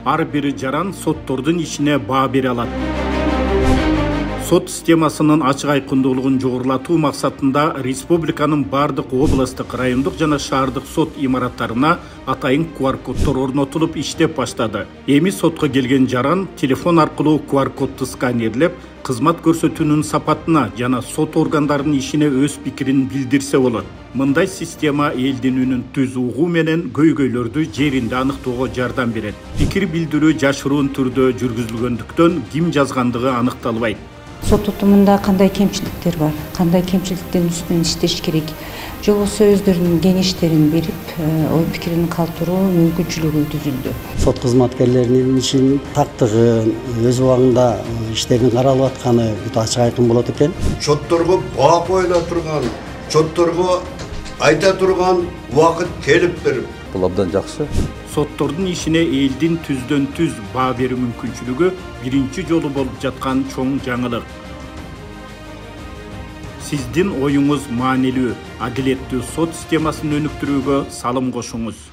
ар бир жаран соттордун ишине баа бере алат. Сот системасынын ачык айкындуулугун жогорулатуу максатында республиканын бардык областтык, райондук жана шаардык сот имараттарына атайын QR-коддор орнотулуп иштеп баштады. Эми сотко келген жаран телефон аркылуу QR-кодду сканерлеп, кызмат көрсөтүүнүн сапатына жана сот органдарынын ишине өз пикирин билдирсе болот. Мындай система элдин үнүн түз угуу менен көйгөйлөрдү жеринде аныктоого жардам берет. Пикир билдирүү жашыруун түрдө жүргүзүлгөндүктөн ким жазгандыгы аныкталбайт. Сот тутумунда кандай кемчиликтер бар, кандай кемчиликтин үстүнөн иштеш керек, же болбосо өздөрүнүн кеңештерин берип, ой пикирин калтыруу мүмкүнчүлүгү түзүлдү. Сот кызматкерлеринин ишин тактыгы, өз убагында иштерин каралып атканы бүт ачык айкын болот экен. Чотторго баа коюла турган, чотторго айта турган убакыт келиптир. Бул абдан жакшы. Соттордун ишине элдин түздөн түз баа берүү мүмкүнчүлүгү биринчи жолу болуп жаткан чоң жаңылык. Сиздин оюңуз маанилүү, адилеттүү сот системасын өнүктүрүүгө салым кошуңуз.